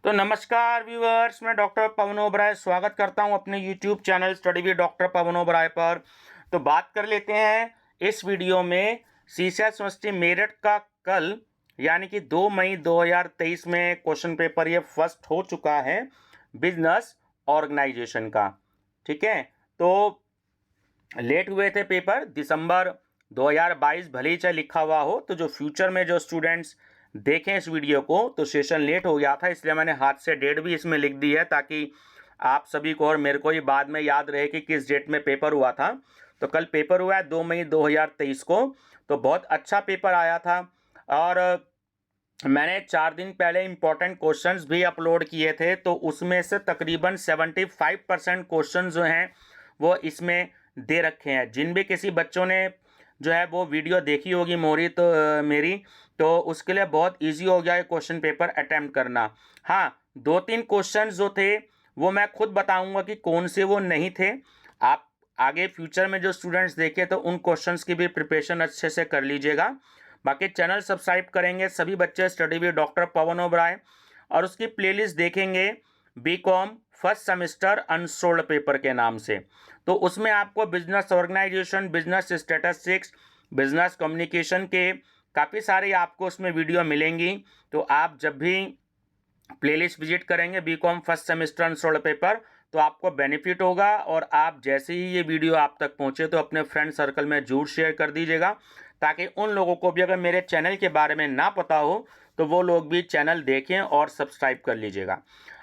तो नमस्कार व्यूअर्स, मैं डॉक्टर पवन ओबराय स्वागत करता हूं अपने YouTube channel Study with doctor Pawan Oberoi पर। तो बात कर लेते हैं इस वीडियो में सीसीएस यूनिवर्सिटी मेरठ का कल यानी कि 2 मई 2023 में क्वेश्चन पेपर ये फर्स्ट हो चुका है बिजनेस ऑर्गेनाइजेशन का। ठीक है, तो लेट हुए थे पेपर, दिसंबर 2022 भले ही चाहे लिखा हुआ हो, तो जो फ्यूचर में जो स्टूडेंट्स देखें इस वीडियो को तो सेशन लेट हो गया था, इसलिए मैंने हाथ से डेट भी इसमें लिख दी है ताकि आप सभी को और मेरे को ही बाद में याद रहे कि किस डेट में पेपर हुआ था। तो कल पेपर हुआ है 2 मई 2023 को। तो बहुत अच्छा पेपर आया था और मैंने 4 दिन पहले इंपॉर्टेंट क्वेश्चंस भी अपलोड किए थे, तो उसमें से तकरीबन 75% क्वेश्चन जो हैं वो इसमें दे रखे हैं। जिन भी किसी बच्चों ने जो है वो वीडियो देखी होगी मेरी, तो उसके लिए बहुत इजी हो गया है क्वेश्चन पेपर अटेम्प्ट करना। हाँ, 2-3 क्वेश्चन जो थे वो मैं खुद बताऊंगा कि कौन से वो नहीं थे। आप आगे फ्यूचर में जो स्टूडेंट्स देखे तो उन क्वेश्चंस की भी प्रिपरेशन अच्छे से कर लीजिएगा। बाकी चैनल सब्सक्राइब करेंगे सभी बच्चे study with doctor Pawan Oberoi, और उसकी प्लेलिस्ट देखेंगे BCom first semester unsolved paper के नाम से। तो उसमें आपको business organisation, business statistics, business communication के काफ़ी सारे आपको उसमें वीडियो मिलेंगी। तो आप जब भी प्लेलिस्ट विजिट करेंगे BCom first semester unsolved paper, तो आपको बेनिफिट होगा। और आप जैसे ही ये वीडियो आप तक पहुंचे तो अपने फ्रेंड सर्कल में जरूर शेयर कर दीजिएगा, ताकि उन लोगों को भी अगर मेरे चैनल के बारे में ना पता हो तो वो लोग भी चैनल देखें और सब्सक्राइब कर लीजिएगा।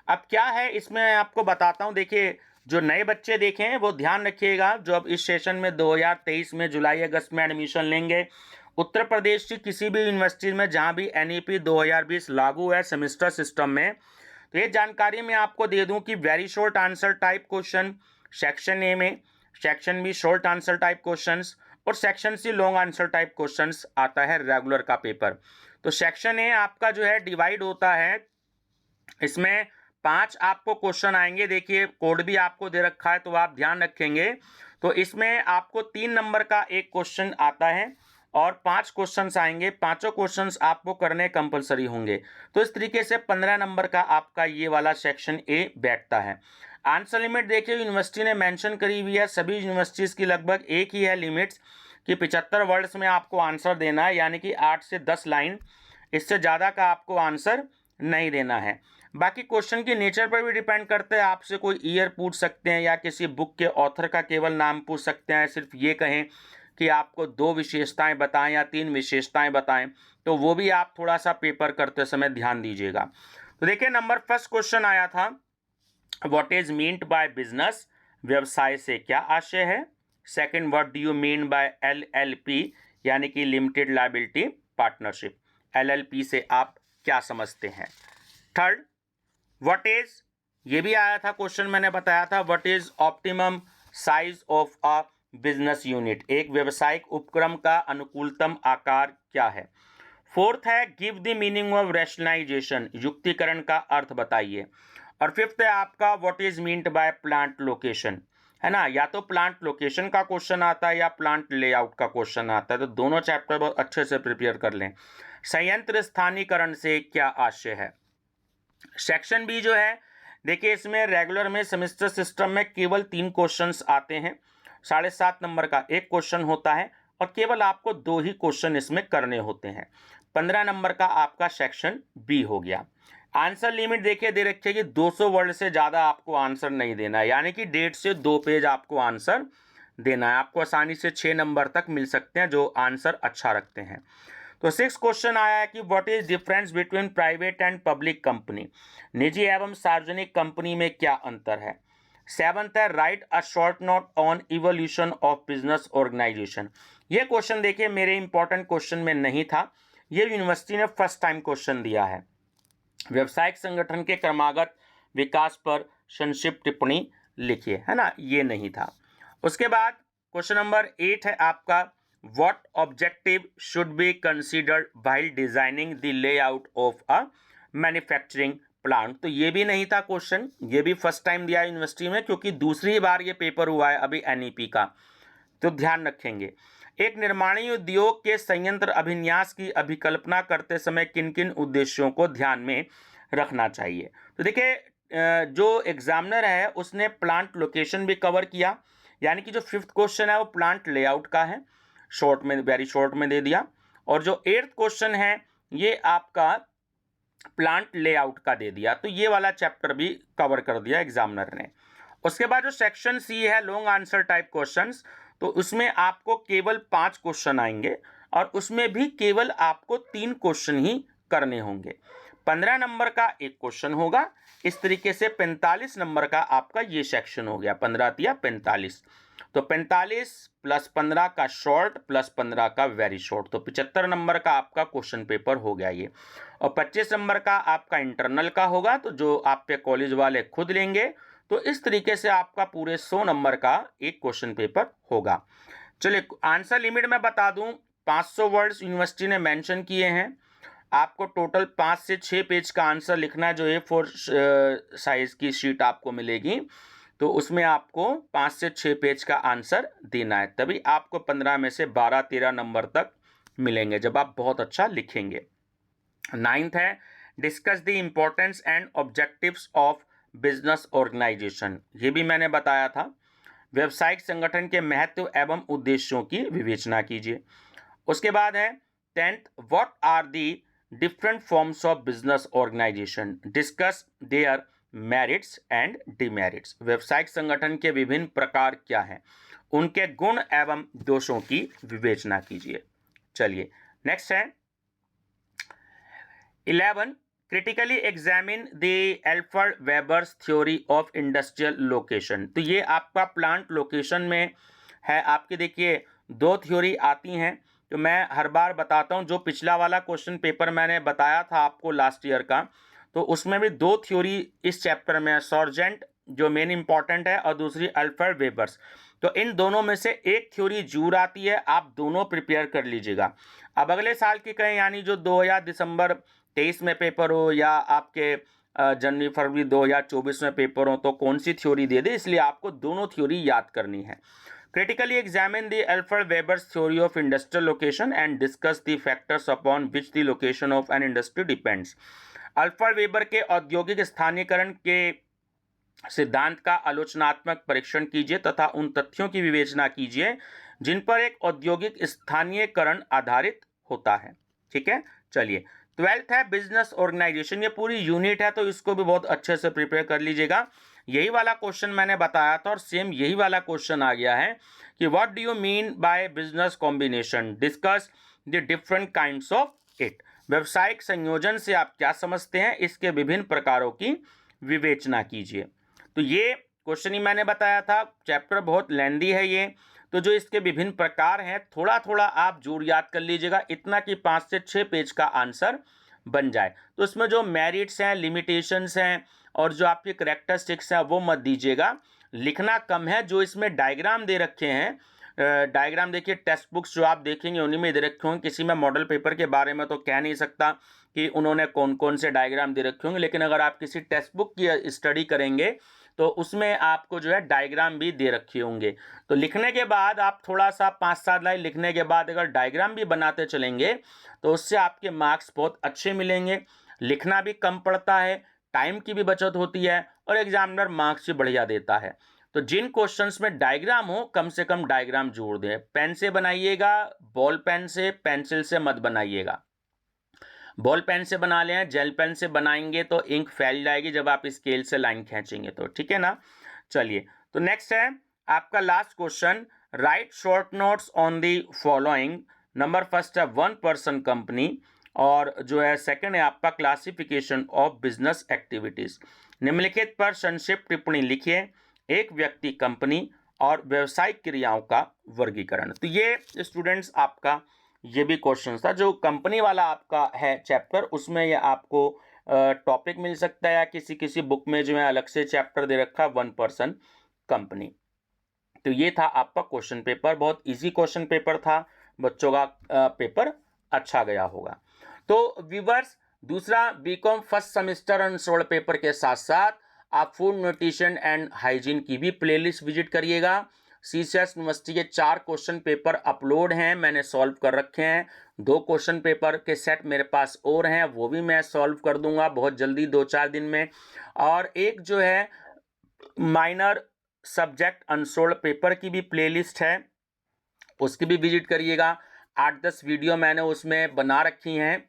अब क्या है इसमें आपको बताता हूँ। देखिए, जो नए बच्चे देखें वो ध्यान रखिएगा, जो अब इस सेशन में 2023 में जुलाई अगस्त में एडमिशन लेंगे उत्तर प्रदेश की किसी भी यूनिवर्सिटी में जहां भी एनईपी 2020 लागू है सेमेस्टर सिस्टम में, तो ये जानकारी मैं आपको दे दूं कि very short answer type question section A में, section B short answer type questions और section C long answer type questions आता है रेगुलर का पेपर। तो सेक्शन ए आपका जो है डिवाइड होता है, इसमें 5 आपको क्वेश्चन आएंगे। देखिए कोड भी आपको दे रखा है तो आप ध्यान रखेंगे। तो इसमें आपको 3 नंबर का एक क्वेश्चन आता है और 5 क्वेश्चंस आएंगे, पांचों क्वेश्चंस आपको करने कंपलसरी होंगे। तो इस तरीके से 15 नंबर का आपका ये वाला सेक्शन ए बैठता है। आंसर लिमिट देखिए यूनिवर्सिटी ने मेंशन करी हुई है, सभी यूनिवर्सिटीज़ की लगभग एक ही है लिमिट्स कि 75 वर्ड्स में आपको आंसर देना है, यानी कि 8 से 10 लाइन, इससे ज़्यादा का आपको आंसर नहीं देना है। बाकी क्वेश्चन की नेचर पर भी डिपेंड करता है, आपसे कोई ईयर पूछ सकते हैं या किसी बुक के ऑथर का केवल नाम पूछ सकते हैं, सिर्फ ये कहें कि आपको 2 विशेषताएं बताएं या 3 विशेषताएं बताएं, तो वो भी आप थोड़ा सा पेपर करते समय ध्यान दीजिएगा। तो देखिए नंबर फर्स्ट क्वेश्चन आया था, what is meant by business, व्यवसाय से क्या आशय है। Second, what do you mean by LLP यानी कि लिमिटेड लायबिलिटी पार्टनरशिप, एलएलपी से आप क्या समझते हैं। थर्ड, व्हाट इज, ये भी आया था क्वेश्चन, मैंने बताया था what is optimum size of a business unit, एक व्यावसायिक उपक्रम का अनुकूलतम आकार क्या है। फोर्थ है give the meaning of rationalisation, युक्तिकरण का अर्थ बताइए। और फिफ्थ है आपका what is meant by plant location, है ना। या तो प्लांट लोकेशन का क्वेश्चन आता है या प्लांट लेआउट का क्वेश्चन आता है, तो दोनों चैप्टर बहुत अच्छे से प्रिपेयर कर लें। संयंत्र स्थानीकरण से क्या आशय है। सेक्शन बी जो है, देखिए इसमें रेगुलर में सेमेस्टर सिस्टम में केवल 3 क्वेश्चंस आते हैं, 7.5 नंबर का एक क्वेश्चन होता है और केवल आपको 2 ही क्वेश्चन इसमें करने होते हैं। 15 नंबर का आपका सेक्शन बी हो गया। आंसर लिमिट देखिए दे रखी है कि 200 वर्ड से ज़्यादा आपको आंसर नहीं देना है, यानी कि 1.5 से 2 पेज आपको आंसर देना है। आपको आसानी से 6 नंबर तक मिल सकते हैं जो आंसर अच्छा रखते हैं। तो 6 क्वेश्चन आया है कि what is difference between private and public company, निजी एवं सार्वजनिक कंपनी में क्या अंतर है। 7th है write a short note on evolution of business organisation. ये क्वेश्चन देखिए मेरे इंपॉर्टेंट क्वेश्चन में नहीं था, ये यूनिवर्सिटी ने फर्स्ट टाइम क्वेश्चन दिया है। व्यवसायिक संगठन के क्रमागत विकास पर संक्षिप्त टिप्पणी लिखिए, है ना, ये नहीं था। उसके बाद क्वेश्चन नंबर 8 है आपका what objective should be considered while designing the layout of a manufacturing plant. तो ये भी नहीं था क्वेश्चन, ये भी फर्स्ट टाइम दिया यूनिवर्सिटी में क्योंकि दूसरी बार ये पेपर हुआ है अभी एनईपी का, तो ध्यान रखेंगे। एक निर्माणी उद्योग के संयंत्र अभिन्यास की अभिकल्पना करते समय किन किन उद्देश्यों को ध्यान में रखना चाहिए। तो देखिए जो एग्जामिनर है उसने प्लांट लोकेशन भी कवर किया, यानी कि जो 5th क्वेश्चन है वो प्लांट लेआउट का है, शॉर्ट में, वेरी शॉर्ट में दे दिया। और जो 8th क्वेश्चन है ये आपका प्लांट लेआउट का दे दिया। तो ये वाला चैप्टर भी कवर कर दिया एग्जामिनर ने। उसके बाद जो सेक्शन सी है लॉन्ग आंसर टाइप क्वेश्चंस, तो उसमें आपको केवल 5 क्वेश्चन आएंगे और उसमें भी केवल आपको 3 क्वेश्चन ही करने होंगे। 15 नंबर का एक क्वेश्चन होगा। इस तरीके से 45 नंबर का आपका ये सेक्शन हो गया, 15 या 45। तो 45 प्लस 15 का शॉर्ट प्लस 15 का वेरी शॉर्ट, तो 75 नंबर का आपका क्वेश्चन पेपर हो गया ये। और 25 नंबर का आपका इंटरनल का होगा, तो जो आप पे कॉलेज वाले खुद लेंगे। तो इस तरीके से आपका पूरे 100 नंबर का एक क्वेश्चन पेपर होगा। चलिए आंसर लिमिट मैं बता दूं, 500 वर्ड्स यूनिवर्सिटी ने मेंशन किए हैं। आपको टोटल 5 से 6 पेज का आंसर लिखना है। जो A4 साइज की शीट आपको मिलेगी तो उसमें आपको 5 से 6 पेज का आंसर देना है, तभी आपको 15 में से 12-13 नंबर तक मिलेंगे जब आप बहुत अच्छा लिखेंगे। 9th है discuss the importance and objectives of business organisation, ये भी मैंने बताया था। व्यवसायिक संगठन के महत्व एवं उद्देश्यों की विवेचना कीजिए। उसके बाद है 10th what are the different forms of business organisation, discuss their merits and demerits, व्यवसायिक संगठन के विभिन्न प्रकार क्या हैं, उनके गुण एवं दोषों की विवेचना कीजिए। चलिए नेक्स्ट है 11 critically examine the Alfred Weber's theory of industrial location. तो ये आपका प्लांट लोकेशन में है। आपके देखिए 2 थ्योरी आती हैं, तो मैं हर बार बताता हूं। जो पिछला वाला क्वेश्चन पेपर मैंने बताया था आपको लास्ट ईयर का, तो उसमें भी 2 थ्योरी इस चैप्टर में है, सॉर्जेंट जो मेन इंपॉर्टेंट है और दूसरी अल्फ्रेड वेबर्स। तो इन दोनों में से एक थ्योरी जरूर आती है, आप दोनों प्रिपेयर कर लीजिएगा। अब अगले साल की कहें, यानी जो 2000 दिसंबर 23 में पेपर हो या आपके जनवरी फरवरी 2024 में पेपर हो, तो कौन सी थ्योरी दे दे, इसलिए आपको दोनों थ्योरी याद करनी है। Critically examine the Alfred Weber's theory of industrial location and discuss the factors upon which the location of an industry depends. Alfred weber के औद्योगिक स्थानीयकरण के सिद्धांत का आलोचनात्मक परीक्षण कीजिए तथा उन तथ्यों की विवेचना कीजिए जिन पर एक औद्योगिक स्थानीयकरण आधारित होता है। ठीक है, चलिए 12th है बिजनेस ऑर्गेनाइजेशन। ये पूरी यूनिट है, तो इसको भी बहुत अच्छे से प्रिपेयर कर लीजिएगा। यही वाला क्वेश्चन मैंने बताया था और सेम यही वाला क्वेश्चन आ गया है कि what do you mean by business combination, discuss the different kinds of it, व्यवसायिक संयोजन से आप क्या समझते हैं, इसके विभिन्न प्रकारों की विवेचना कीजिए। तो ये क्वेश्चन ही मैंने बताया था, चैप्टर बहुत लेंदी है ये, तो जो इसके विभिन्न प्रकार हैं थोड़ा थोड़ा आप जरूर याद कर लीजिएगा, इतना कि 5 से 6 पेज का आंसर बन जाए। तो इसमें जो मेरिट्स हैं, लिमिटेशंस हैं और जो आपके करेक्टरिस्टिक्स हैं वो मत दीजिएगा, लिखना कम है। जो इसमें डायग्राम दे रखे हैं, डायग्राम देखिए टेक्स्ट बुक्स जो आप देखेंगे उन्हीं में दे रखे होंगे। किसी में मॉडल पेपर के बारे में तो कह नहीं सकता कि उन्होंने कौन कौन से डायग्राम दे रखे होंगे, लेकिन अगर आप किसी टेक्स्ट बुक की स्टडी करेंगे तो उसमें आपको जो है डायग्राम भी दे रखे होंगे। तो लिखने के बाद आप थोड़ा सा 5-7 लाइन लिखने के बाद अगर डायग्राम भी बनाते चलेंगे तो उससे आपके मार्क्स बहुत अच्छे मिलेंगे। लिखना भी कम पड़ता है, टाइम की भी बचत होती है और एग्जामिनर मार्क्स भी बढ़िया देता है। तो जिन क्वेश्चंस में डायग्राम हो कम से कम डायग्राम जोड़ दें। पेन से बनाइएगा, बॉल पेन से, पेंसिल से मत बनाइएगा। बॉल पेन से बना लें, जेल पेन से बनाएंगे तो इंक फैल जाएगी जब आप स्केल से लाइन खींचेंगे तो, ठीक है ना। चलिए तो नेक्स्ट है आपका last question, right short notes on the following. Number first है 1 पर्सन कंपनी और जो है सेकंड है आपका क्लासिफिकेशन ऑफ बिजनेस एक्टिविटीज। निम्नलिखित पर संक्षिप्त टिप्पणी लिखिए, एक व्यक्ति कंपनी और व्यवसायिक क्रियाओं का वर्गीकरण। तो ये स्टूडेंट्स आपका ये भी क्वेश्चन था। जो कंपनी वाला आपका है चैप्टर उसमें ये आपको टॉपिक मिल सकता है या किसी किसी बुक में जो है अलग से चैप्टर दे रखा है 1 पर्सन कंपनी। तो ये था आपका क्वेश्चन पेपर, बहुत इजी क्वेश्चन पेपर था, बच्चों का पेपर अच्छा गया होगा। तो व्यूअर्स दूसरा BCom first semester unsolved paper के साथ साथ आप फूड न्यूट्रिशन एंड हाइजीन की भी प्लेलिस्ट विजिट करिएगा। सीसीएस यूनिवर्सिटी के 4 क्वेश्चन पेपर अपलोड हैं, मैंने सॉल्व कर रखे हैं। 2 क्वेश्चन पेपर के सेट मेरे पास और हैं, वो भी मैं सॉल्व कर दूंगा बहुत जल्दी 2-4 दिन में। और एक जो है माइनर सब्जेक्ट अनसोल्ड पेपर की भी प्लेलिस्ट है, उसकी भी विजिट करिएगा। 8-10 वीडियो मैंने उसमें बना रखी हैं,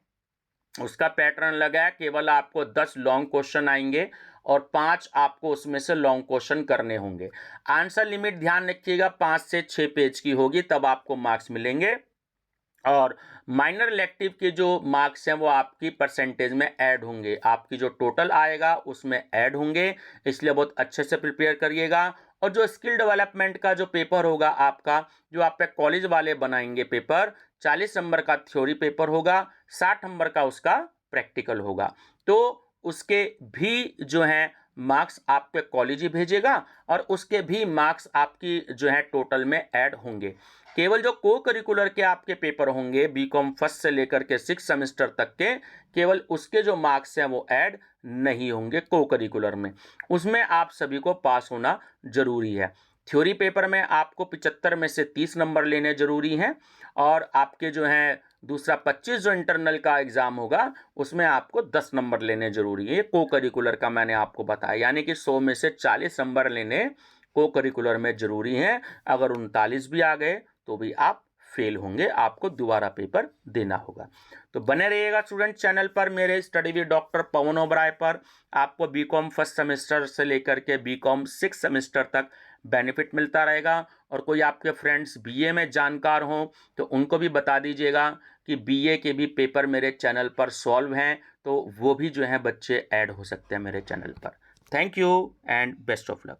उसका पैटर्न लगा है। केवल आपको 10 लॉन्ग क्वेश्चन आएंगे और 5 आपको उसमें से लॉन्ग क्वेश्चन करने होंगे। आंसर लिमिट ध्यान रखिएगा 5 से 6 पेज की होगी, तब आपको मार्क्स मिलेंगे। और माइनर इलेक्टिव के जो मार्क्स हैं वो आपकी परसेंटेज में ऐड होंगे, आपकी जो टोटल आएगा उसमें ऐड होंगे, इसलिए बहुत अच्छे से प्रिपेयर करिएगा। और जो स्किल डेवलपमेंट का जो पेपर होगा आपका, जो आप पे कॉलेज वाले बनाएंगे पेपर, 40 नंबर का थ्योरी पेपर होगा, 60 नंबर का उसका प्रैक्टिकल होगा। तो उसके भी जो है मार्क्स आपके कॉलेज ही भेजेगा और उसके भी मार्क्स आपकी जो है टोटल में ऐड होंगे। केवल जो को करिकुलर के आपके पेपर होंगे बीकॉम फर्स्ट से लेकर के 6 सेमेस्टर तक के, केवल उसके जो मार्क्स हैं वो ऐड नहीं होंगे को करिकुलर में, उसमें आप सभी को पास होना जरूरी है। थ्योरी पेपर में आपको 75 में से 30 नंबर लेने जरूरी हैं और आपके जो हैं दूसरा 25 जो इंटरनल का एग्जाम होगा उसमें आपको 10 नंबर लेने जरूरी है। को करिकुलर का मैंने आपको बताया, यानी कि 100 में से 40 नंबर लेने को करिकुलर में जरूरी हैं। अगर 39 भी आ गए तो भी आप फेल होंगे, आपको दोबारा पेपर देना होगा। तो बने रहिएगा स्टूडेंट चैनल पर, मेरे study with doctor Pawan Oberoi पर। आपको बीकॉम फर्स्ट सेमेस्टर से लेकर के बीकॉम 6 सेमेस्टर तक बेनिफिट मिलता रहेगा। और कोई आपके फ्रेंड्स बीए में जानकार हों तो उनको भी बता दीजिएगा कि बीए के भी पेपर मेरे चैनल पर सॉल्व हैं, तो वो भी जो हैं बच्चे ऐड हो सकते हैं मेरे चैनल पर। Thank you and best of luck.